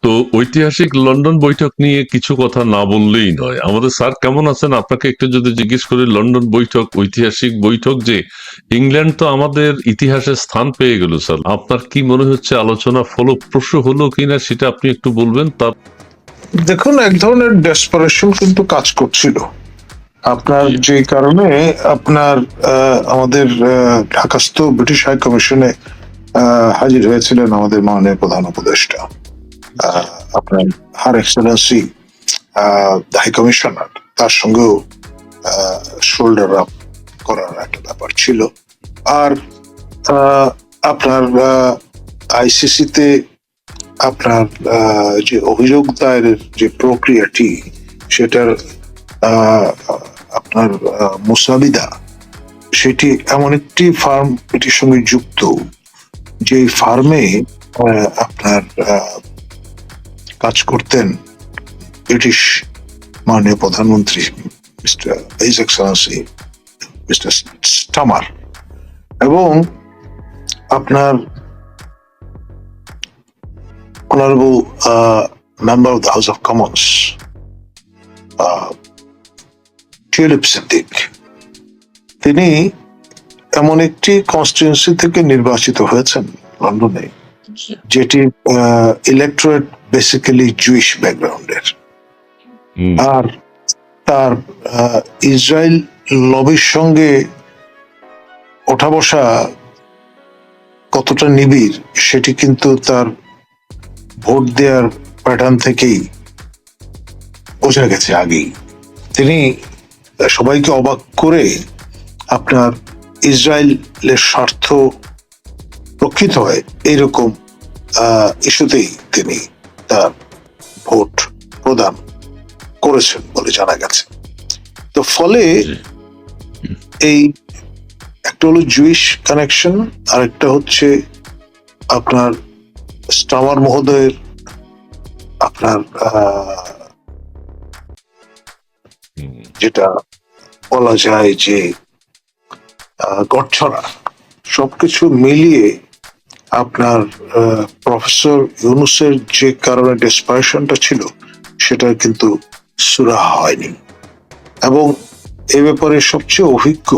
তো ঐতিহাসিক লন্ডন বৈঠক নিয়ে কিছু কথা না বললেই নয়। আমাদের স্যার কেমন আছেন আপনাকে একটু যদি জিজ্ঞেস করি, লন্ডন বৈঠক ঐতিহাসিক বৈঠক যে, ইংল্যান্ড তো আমাদের ইতিহাসে স্থান পেয়ে গেল স্যার, আপনার কি মনে হচ্ছে আলোচনা ফলপ্রসূ হলো কিনা সেটা আপনি একটু বলবেন। তার দেখুন, এক ধরনের ডেসপারেশন কিন্তু কাজ করছিল আপনার, যে কারণে আপনার আমাদের ঢাকাস্থ ব্রিটিশ হাই কমিশনে হাজির হয়েছিলেন আমাদের মাননীয় প্রধান উপদেষ্টা, আপনার হার এক্সেলেন্সি হাই কমিশনার। তার সঙ্গেও শোল্ডার আপ করার একটা ব্যাপার ছিল। আর আপনার আইসিসিতে আপনার যে অভিযোগ দায়েরের যে প্রক্রিয়াটি, সেটার আপনার মুসাবিদা, সেটি এমন একটি ফার্ম এটির সঙ্গে যুক্ত, যে ফার্মে আপনার কাজ করতেন ব্রিটিশ মাননীয় প্রধানমন্ত্রী mister his Excellency mister Starmer, এবং আপনার honourable member of the house of Commons tulip Siddique. তিনি এমন একটি কনস্টিটিউয়েন্সি থেকে নির্বাচিত হয়েছেন লন্ডনে, যেটি ইলেকটোরেট বেসিক্যালি জুইশ ব্যাকগ্রাউন্ডের। আর তার ইসরায়েল লবির সঙ্গে ওঠা বসা কতটা নিবিড় সেটি কিন্তু তার ভোট দেওয়ার প্যাটার্ন থেকেই বোঝা গেছে আগেই। তিনি সবাইকে অবাক করে আপনার ইসরায়েলের স্বার্থ রক্ষিত হয় এইরকম ইস্যুতেই তিনি তার ভোট প্রদান করেছেন বলে জানা গেছে। তো ফলে এই একটা হলো জুইশ কানেকশন, আর একটা হচ্ছে আপনার স্টামার মহোদয়ের আপনার যেটা বলা যায় যে গড়ছড়া, সবকিছু মিলিয়ে আপনার প্রফেসর ইউনুসের যে কারণে ডেসপারেশনটা ছিল, সেটা কিন্তু সুরাহা হয়নি। এবং এ ব্যাপারে সবচেয়ে অভিজ্ঞ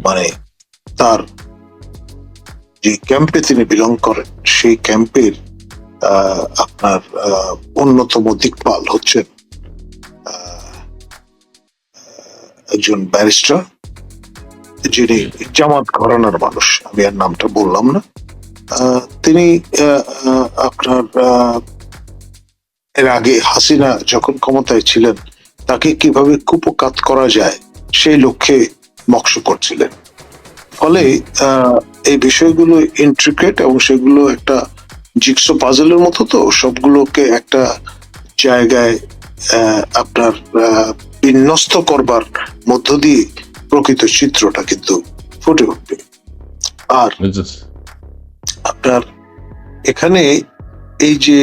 মানে তার যে ক্যাম্পে তিনি বিলং করেন, সেই ক্যাম্পের আপনার অন্যতম দিকপাল হচ্ছেন একজন ব্যারিস্টার, যিনি জামাত ঘরানার মানুষ, আমি আর নামটা বললাম না। তিনি আপনার এর আগে হাসিনা যখন ক্ষমতায় ছিলেন, তাকে কিভাবে কুপকাত করা যায় সেই লক্ষ্যে মকস করছিলেন। ফলে এই বিষয়গুলো ইন্ট্রিকেট, এবং সেগুলো একটা জিগসো পাজলের মতো, তো সবগুলোকে একটা জায়গায় আপনার বিন্যস্ত করবার মধ্য দিয়ে প্রকৃত চিত্রটা কিন্তু ফুটে উঠবে। আর আপনার এখানে এই যে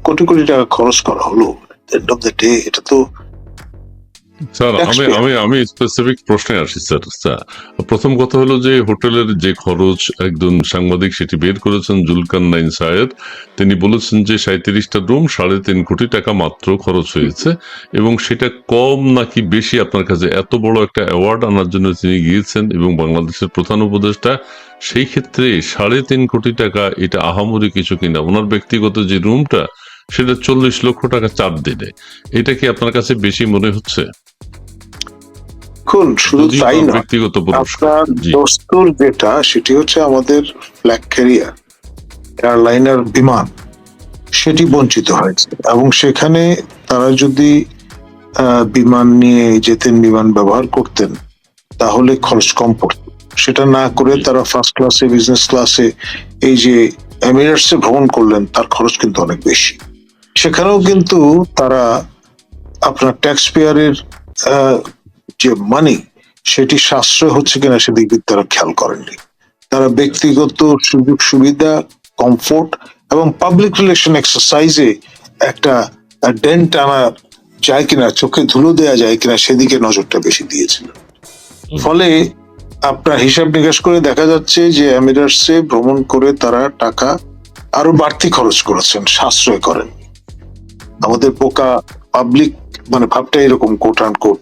কোটি কোটি টাকা খরচ করা হলো, এন্ড অফ দ্য ডে এটা তো স্যার, আমি স্পেসিফিক প্রশ্নে আসি স্যার। প্রথম কথা হলো যে হোটেলের যে খরচ একজন সাংবাদিক সেটি বের করেছেন, জুলকারনাইন সাহেব। তিনি বলেছেন যে 37টা রুম 3.5 কোটি টাকা মাত্র খরচ হয়েছে, এবং সেটা কম নাকি বেশি আপনার কাছে? এত বড় একটা অ্যাওয়ার্ড আনার জন্য তিনি গিয়েছেন, এবং বাংলাদেশের প্রধান উপদেষ্টা, সেই ক্ষেত্রে 3.5 কোটি টাকা এটা আহামরি কিছু কিনা? ওনার ব্যক্তিগত যে রুমটা, সেটা 40 লক্ষ টাকা 4 দিনে। এটা কি আপনার কাছে বেশি মনে হচ্ছে? শুধু তাই না, আপনার দস্তুর যেটা, সেটি হচ্ছে আমাদের ফ্ল্যাগ ক্যারিয়ার এয়ারলাইনার বিমান, সেটি বঞ্চিত হয়েছে। এবং সেখানে তারা যদি বিমান নিয়ে যেতেন, বিমান ব্যবহার করতেন, তাহলে খরচ কম পড়ত। সেটা না করে তারা ফার্স্ট ক্লাসে, বিজনেস ক্লাসে, এই যে এমিরেটসে ভ্রমণ করলেন, তার খরচ কিন্তু অনেক বেশি। সেখানেও কিন্তু তারা আপনার ট্যাক্স পেয়ারের যে মানি, সেটি সাশ্রয় হচ্ছে কিনা সেদিক তারা খেয়াল করেননি। তারা ব্যক্তিগত সুযোগ সুবিধা, কমফোর্ট এবং পাবলিক রিলেশন এক্সারসাইজে একটা ডেন্ট আনা যায় কিনা, চোখে ধুলো দেওয়া যায় কিনা, সেদিকে নজরটা বেশি দিয়েছিল। ফলে আপনার হিসাব নিকাশ করে দেখা যাচ্ছে যে এমিরেটসে ভ্রমণ করে তারা টাকা আরো বাড়তি খরচ করেছেন, সাশ্রয় করেন। আমাদের বোকা পাবলিক মানে ভাবটা এরকম, কোট আন কোট,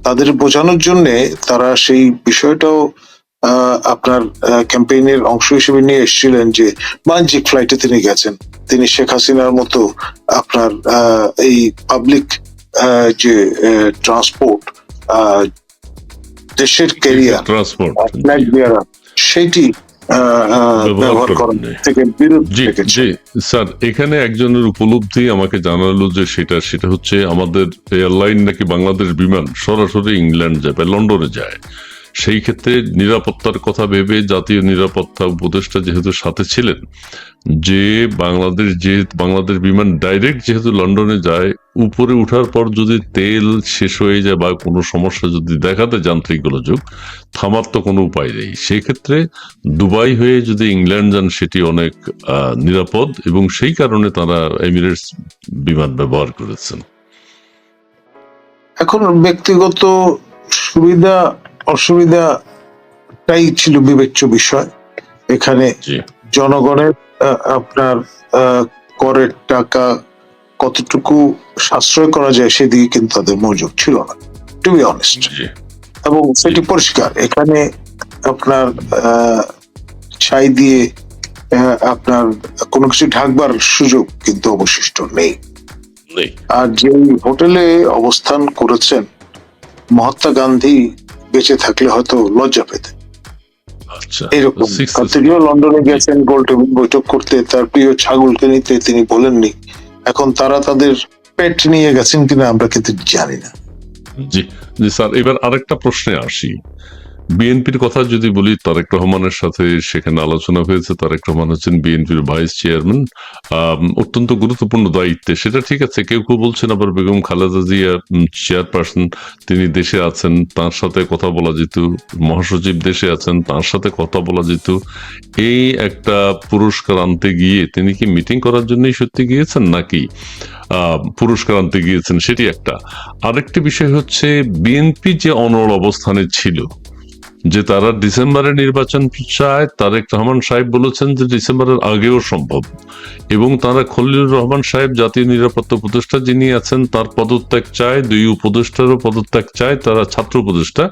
তাদের বোঝানোর জন্য তারা সেই বিষয়টাও আপনার ক্যাম্পেইনের অংশ হিসেবে নিয়ে এসেছিলেন যে বাণিজ্যিক ফ্লাইটে তিনি গেছেন, তিনি শেখ হাসিনার মতো আপনার এই পাবলিক যে ট্রান্সপোর্ট, দেশের ক্যারিয়ার ট্রান্সপোর্ট ফ্ল্যাগ বেয়ারার, সেটি ব্যবহার করার থেকে বিরত থেকেছে। জি স্যার, এখানে একজনের উপলব্ধি আমাকে জানালো যে সেটা হচ্ছে আমাদের এয়ারলাইন নাকি বাংলাদেশ বিমান সরাসরি ইংল্যান্ড যায় বা লন্ডনে যায়। সেই ক্ষেত্রে নিরাপত্তার কথা ভেবে জাতীয় নিরাপত্তা উপদেষ্টা যেহেতু সাথে ছিলেন, যে বাংলাদেশ বিমান ডাইরেক্ট যেহেতু লন্ডনে যায়, উপরে উঠার পর যদি তেল শেষ হয়ে যায় বা কোনো সমস্যা যদি দেখাতে যান্ত্রিক গোলযোগ, থামার তো কোনো উপায় নেই। সেক্ষেত্রে দুবাই হয়ে যদি ইংল্যান্ড যান সেটি অনেক নিরাপদ, এবং সেই কারণে তারা এমিরেটস বিমান ব্যবহার করেছেন। এখন ব্যক্তিগত সুবিধা অসুবিধাটাই ছিল বিবেচ্য বিষয়। এখানে জনগণের আপনার করের টাকা কতটুকু সাশ্রয় করা যায় সেদিকে কিন্তু তাদের মনোযোগ ছিল না, টু বি অনেস্ট। এবং সেটি পরিষ্কার, এখানে আপনার ছাই দিয়ে আপনার কোনো কিছু ঢাকবার সুযোগ কিন্তু অবশিষ্ট নেই। আর যে হোটেলে অবস্থান করেছেন, মহাত্মা গান্ধী বেঁচে থাকলে হয়তো লজ্জা পেতেন এরকম। তিনিও লন্ডনে গেছেন গোল টেবিল বৈঠক করতে, তার প্রিয় ছাগলকে নিতে, তিনি বলেননি। এখন তারা তাদের পেট নিয়ে গেছেন কিনা আমরা কিন্তু জানি না। জি জি স্যার, এবার আরেকটা প্রশ্নে আসি। বিএনপির কথা যদি বলি, তারেক রহমানের সাথে সেখানে আলোচনা হয়েছে। তারেক রহমান হচ্ছেন বিএনপির ভাইস চেয়ারম্যান, অত্যন্ত গুরুত্বপূর্ণ দায়িত্বে, সেটা ঠিক আছে। কেউ কেউ বলছেন আবার বেগম খালেদা জিয়া চেয়ারপারসন, তিনি দেশে আছেন, তার সাথে কথা বলা যেত। মহাসচিব দেশে আছেন, তার সাথে কথা বলা যেত। এই একটা পুরস্কার আনতে গিয়ে তিনি কি মিটিং করার জন্যই সত্যি গিয়েছেন নাকি পুরস্কার আনতে গিয়েছেন, সেটি একটা। আরেকটি বিষয় হচ্ছে বিএনপি যে অনড় অবস্থানে ছিল, যে তারা ডিসেম্বরে নির্বাচন চায়। তারেক রহমান সাহেব বলেছেন যে ডিসেম্বরের আগেও সম্ভব, এবং তারা খলিলুর রহমান সাহেব জাতীয় নিরাপত্তা উপদেষ্টা যিনি আছেন তার পদত্যাগ চায়, দুই উপদেষ্টারও পদত্যাগ চায়, তারা ছাত্র উপদেষ্টা।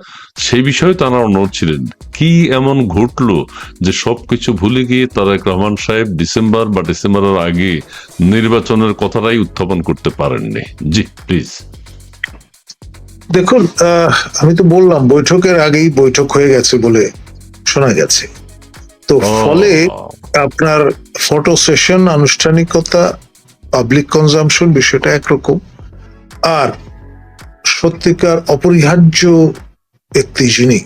সেই বিষয়ে তারা অনড় ছিলেন। কি এমন ঘটলো যে সবকিছু ভুলে গিয়ে তারেক রহমান সাহেব ডিসেম্বর বা ডিসেম্বরের আগে নির্বাচনের কথাটাই উত্থাপন করতে পারেননি? জি প্লিজ। দেখুন, আমি তো বললাম বৈঠকের আগেই বৈঠক হয়ে গেছে বলে শোনা গেছে। তো ফলে আপনার ফটো সেশন, আনুষ্ঠানিকতা, পাবলিক কনজাম্পশন বিষয়টা একরকম, আর সত্যিকার অপরিহার্য ব্যক্তি যিনি,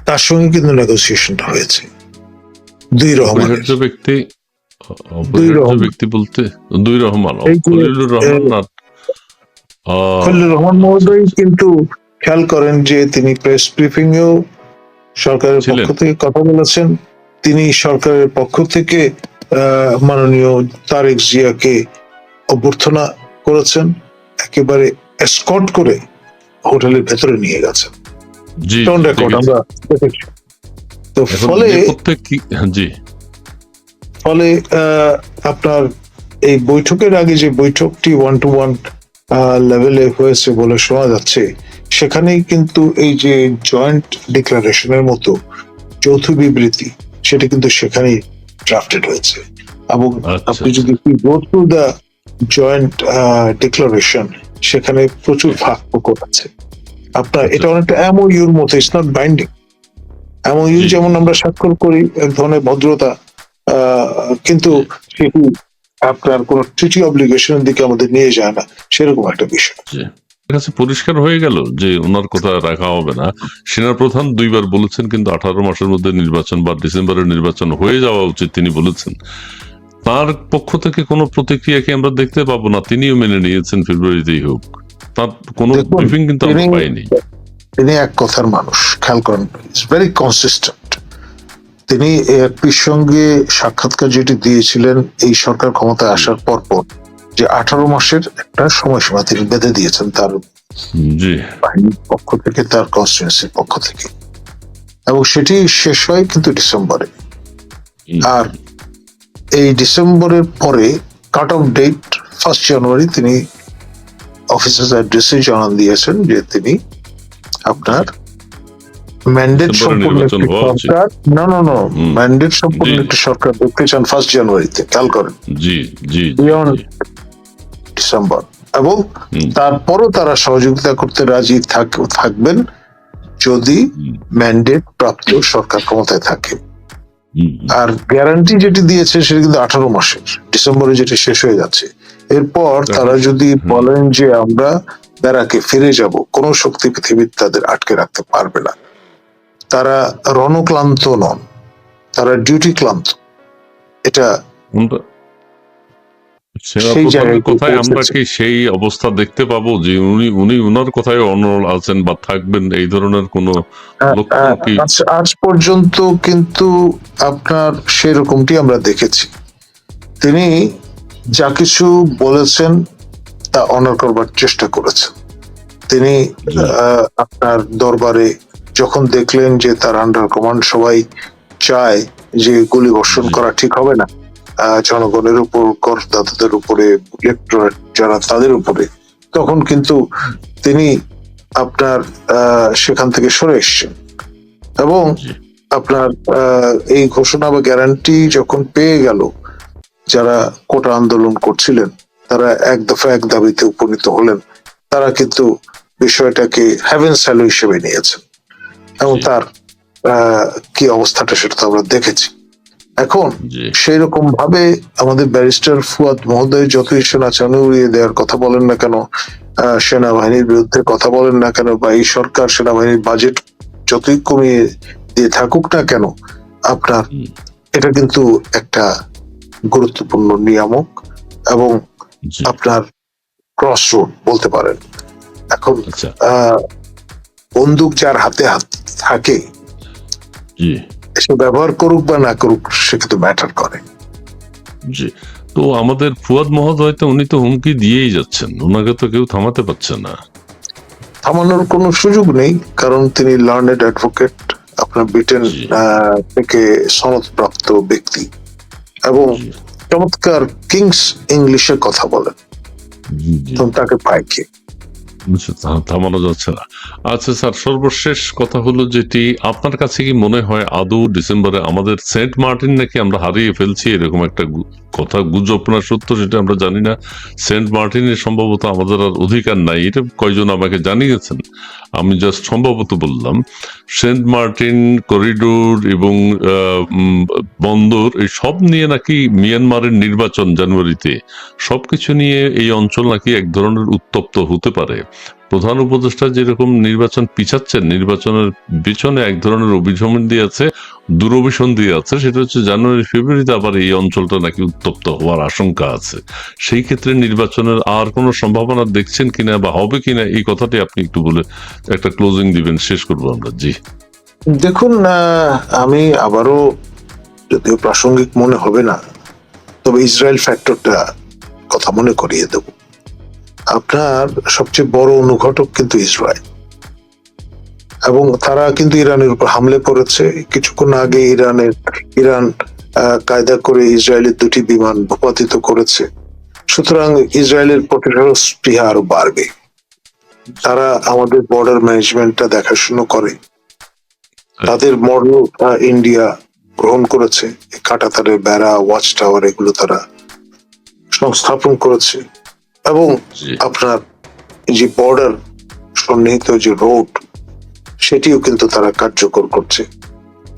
তার সঙ্গে কিন্তু নেগোসিয়েশনটা হয়েছে। দুই রহমান বলতে দুই রহমান, খলিলুর রহমান খলিলুর রহমান মহোদয় কিন্তু খেয়াল করেন যে তিনি প্রেস ব্রিফিং এও সরকারের পক্ষ থেকে কথা বলেছেন। তিনি সরকারের পক্ষ থেকে মাননীয় তারেক জিয়াকে অভ্যর্থনা করেছেন, একেবারে এসকর্ট করে হোটেলের ভেতরে নিয়ে গেছেন। তো ফলে আপনার এই বৈঠকের আগে যে বৈঠকটি 1-to-1 লেভেলে হয়েছে বলে শোনা যাচ্ছে, সেখানেই কিন্তু এই যে জয়েন্ট ডিক্লারেশনের মতো যৌথ বিবৃতি, সেটা কিন্তু সেখানেই ড্রাফটেড হয়েছে। এবং আপনি যদি go through the joint declaration, সেখানে প্রচুর ফাঁক ফোকর আছে আপনার। এটা অনেকটা এমওইউর মতো, ইটস নট বাইন্ডিং। এমওইউ যেমন আমরা স্বাক্ষর করি, এক ধরনের ভদ্রতা, কিন্তু সেটি আপনার কোন ট্রিটি অব্লিগেশনের দিকে আমাদের নিয়ে যায় না, সেরকম একটা বিষয়। কাছে পরিষ্কার হয়ে গেল যে ওনার কথা রাখা হবে না। সেনাপ্রধান 2 বার বলেছেন, কিন্তু 18 মাসের মধ্যে নির্বাচন বা ডিসেম্বরের নির্বাচন হয়ে যাওয়া উচিত তিনি বলেছেন। তার পক্ষ থেকে কোনো প্রতিক্রিয়া কি আমরা দেখতে পাবো না? তিনিও মেনে নিয়েছেন ফেব্রুয়ারিতেই হোক, তার কোনো ব্রিফিং কিন্তু আমরা পাইনি। তিনি এক কথার মানুষ, খেয়াল করেন, ইটস ভেরি কনসিস্টেন্ট। তিনি এএফপির সঙ্গে সাক্ষাৎকার যেটি দিয়েছিলেন এই সরকার ক্ষমতায় আসার পর যে 18 মাসের একটা সময়সীমা তিনি বেঁধে দিয়েছেন তার বাহিনীর পক্ষ থেকে, তার কনস্টিটিউয়েন্সির পক্ষ থেকে, এবং সেটি শেষ হয় কিন্তু ডিসেম্বরে। আর এই ডিসেম্বরের পরে কাট অফ ডেট 1 জানুয়ারি তিনি অফিসার্স অ্যাড্রেসে জানান দিয়েছেন যে তিনি আপনার ম্যান্ডেট ডিসেম্বরে সম্পূর্ণ নির্বাচন একটি হওয়া উচিত। সরকার ম্যান্ডেট সম্পূর্ণ জি। একটি সরকার দেখতে চান 1 জানুয়ারিতে, খেয়াল করেন, জি জি জি, Beyond জি। ডিসেম্বর। এবং হুম, তারপরও তারা সহযোগিতা করতে রাজি থাকবেন যদি হুম, ম্যান্ডেট প্রাপ্ত সরকার ক্ষমতায় থাকে। হুম, আর গ্যারান্টি যেটি দিয়েছে সেটা কিন্তু 18 মাসের, ডিসেম্বরে যেটি শেষ হয়ে যাচ্ছে। এরপর তারা যদি বলেন যে আমরা ব্যারাকে ফিরে যাব, কোন শক্তি পৃথিবীর তাদের আটকে রাখতে পারবে না। তারা রণক্লান্ত নন, তারা ডিউটি ক্লান্ত। এটা আমরা সেই সেনাপ্রধানের জায়গায় কথায় আমরা পৌঁছেছে। কি সেই অবস্থা দেখতে পাবো যে উনি উনার কথায় অনড় আছেন বা থাকবেন, এই ধরনের কোনো লক্ষণ কি? আজ পর্যন্ত কিন্তু আপনার সেরকমটি আমরা দেখেছি। তিনি যা কিছু বলেছেন তা অনার করবার চেষ্টা করেছেন। তিনি জি। আপনার দরবারে যখন দেখলেন যে তার আন্ডার কমান্ড সবাই চায় যে গুলি বর্ষণ জি। করা ঠিক হবে না, জনগণের উপর, করদাতাদের উপরে, ইলেকটোরেট যারা তাদের উপরে, তখন কিন্তু তিনি আপনার সেখান থেকে সরে এসছেন। এবং জি। আপনার এই ঘোষণা বা গ্যারান্টি যখন পেয়ে গেল, যারা কোটা আন্দোলন করছিলেন তারা এক দফা এক দাবিতে উপনীত হলেন। তারা কিন্তু বিষয়টাকে হ্যাভেন স্যালো হিসেবে নিয়েছেন এবং জি। তার কি অবস্থাটা সেটা তো আমরা দেখেছি। এখন জি। সেই রকম ভাবে আমাদের ব্যারিস্টার ফুয়াদ মহোদয় যতই সেনা চালু উড়িয়ে দেওয়ার কথা বলেন না কেন, সেনাবাহিনীর বিরুদ্ধে কথা বলেন না কেন, বা এই সরকার সেনাবাহিনীর বাজেট যতই কমিয়ে দিয়ে থাকুক না কেন, আপনার হুম, এটা কিন্তু একটা গুরুত্বপূর্ণ নিয়ামক এবং জি। আপনার ক্রস রোড বলতে পারেন। এখন আচ্ছা। বন্দুক যার হাতে থাকে জি। সে ব্যবহার করুক বা না করুক সে কিন্তু ম্যাটার করে। জি। তো আমাদের ফুয়াদ মহোদয় তো উনি তো হুমকি দিয়েই যাচ্ছেন, ওনাকে তো কেউ থামাতে পারছে না। থামানোর কোনো সুযোগ নেই, কারণ তিনি লার্নেড অ্যাডভোকেট, আপনার ব্রিটেন জি। থেকে সনদপ্রাপ্ত ব্যক্তি এবং জি। চমৎকার কিংস ইংলিশে কথা বলেন। জি, জি। তখন তাকে পায় কে? থামানো যাচ্ছে না। আচ্ছা স্যার, সর্বশেষ কথা হলো যেটি, আপনার কাছে কি মনে হয় আদৌ ডিসেম্বরে আমাদের সেন্ট মার্টিন নাকি আমরা হারিয়ে ফেলছি, এরকম একটা কথা, গুজব না সত্য সেটা আমরা জানি না। সেন্ট মার্টিনের সম্ভবত আমাদের আর অধিকার নাই, এটা কয়জন আমাকে জানিয়েছেন, আমি জাস্ট সম্ভবত বললাম। সেন্ট মার্টিন করিডোর এবং বন্দর, এই সব নিয়ে নাকি মিয়ানমারের নির্বাচন জানুয়ারিতে, সবকিছু নিয়ে এই অঞ্চল নাকি এক ধরনের উত্তপ্ত হতে পারে। প্রধান উপদেষ্টা যেরকম নির্বাচন পিছাচ্ছেন, নির্বাচনের পিছনে এক ধরনের অভিসন্ধি আছে, দুরভিসন্ধি আছে, সেটা হচ্ছে জানুয়ারি ফেব্রুয়ারিতে আবার এই অঞ্চলটা নাকি উত্তপ্ত হওয়ার আশঙ্কা আছে। সেই ক্ষেত্রে নির্বাচনের আর কোনো সম্ভাবনা দেখছেন কিনা বা হবে কিনা, এই কথাটি আপনি একটু বলে একটা ক্লোজিং দিবেন, শেষ করবো আমরা। জি। দেখুন, আমি আবারও, যদিও প্রাসঙ্গিক মনে হবে না, তবে ইসরায়েল ফ্যাক্টরটা কথা মনে করিয়ে দেব। আপনার সবচেয়ে বড় অনুঘটক কিন্তু ইসরায়েল, এবং তারা কিন্তু ইরানের উপর হামলে করেছে। কিছুক্ষণ আগে ইরান কায়দা করে ইসরায়েলের 2টি বিমান ভূপাতিত করেছে। সুতরাং ইসরায়েলের প্রতিরোধ স্পৃহা আরো বাড়বে। তারা আমাদের বর্ডার ম্যানেজমেন্টটা দেখাশুনো করে, তাদের মডেল ইন্ডিয়া গ্রহণ করেছে। কাঁটাতারের বেড়া, ওয়াচ টাওয়ার, এগুলো তারা সংস্থাপন করেছে। এবং জি। আপনার যে বর্ডার সন্নিহিত যে রোড, সেটিও কিন্তু তারা কার্যকর করছে।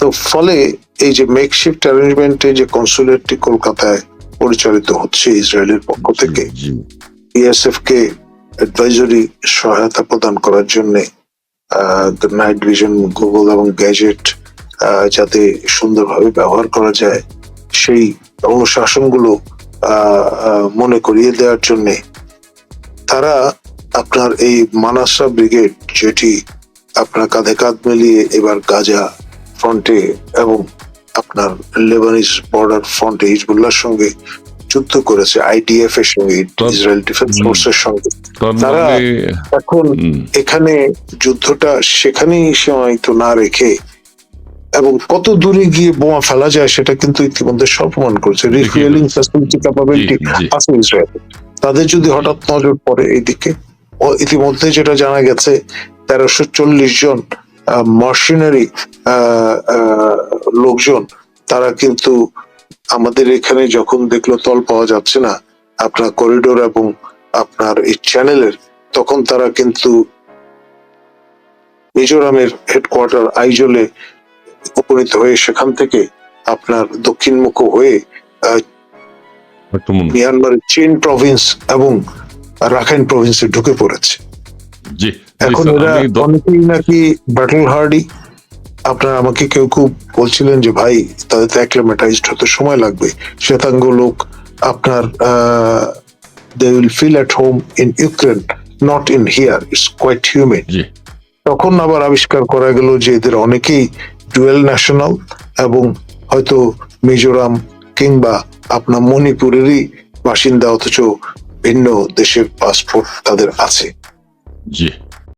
তো ফলে এই যে মেকশিফট অ্যারেঞ্জমেন্টে যে কনসুলেটটি কলকাতায় পরিচালিত হচ্ছে ইসরায়েলের পক্ষ থেকে, জি। বিএসএফ কে অ্যাডভাইজরি সহায়তা প্রদান করার জন্য নাইট ভিশন, গুগল এবং গ্যাজেট যাতে সুন্দরভাবে ব্যবহার করা যায়, সেই অনুশাসনগুলো মনে করিয়ে দেওয়ার জন্য তারা আপনার এই মানাসা ব্রিগেড, যেটি আপনার কাঁধে কাঁধ মিলিয়ে এবার গাজা ফ্রন্টে এবং আপনার লেবানিজ বর্ডার ফ্রন্টে হিজবুল্লাহর সঙ্গে যুদ্ধ করেছে, আইডিএফ এর সঙ্গে, ইসরায়েল ডিফেন্স ফোর্সের সঙ্গে, তারা এখন এখানে যুদ্ধটা সেখানেই সীমায়িত না রেখে এবং কত দূরে গিয়ে বোমা ফেলা যায় সেটা কিন্তু ইতিমধ্যে সব প্রমাণ করেছে। রিফুয়েলিং ফ্যাসিলিটি ক্যাপাবিলিটি জি। আছে ইসরায়েল। তাদের যদি হঠাৎ নজর পড়ে এইদিকে, ইতিমধ্যে যেটা জানা গেছে 1340 জন মার্সেনারি লোকজন, তারা কিন্তু আমাদের এখানে যখন দেখলো তল পাওয়া যাচ্ছে না আপনার করিডোর এবং আপনার এই চ্যানেলের, তখন তারা কিন্তু মিজোরামের হেডকোয়ার্টার আইজলে উপনীত হয়ে সেখান থেকে আপনার দক্ষিণমুখ হয়ে আক্রমণ। মিয়ানমারের চেন প্রভিন্স এবং রাখাইন প্রভিন্সে ঢুকে পড়েছে। জি এখন স্যার, এরা আমি অনেকেই নাকি ব্যাটল হার্ডি। আপনার আমাকে কেউ বলছিলেন যে ভাই তাদের তো অ্যাক্লিমেটাইজড হতে সময় লাগবে, শ্বেতাঙ্গ লোক আপনার they will feel at home in Ukraine, not in here, it's quite human. জি তখন আবার আবিষ্কার করা গেল যে এদের অনেকেই ডুয়েল ন্যাশনাল এবং হয়তো মিজোরাম কিংবা আপনার মণিপুরেরই বাসিন্দা, অথচ ভিন্ন দেশের পাসপোর্ট তাদের আছে। জি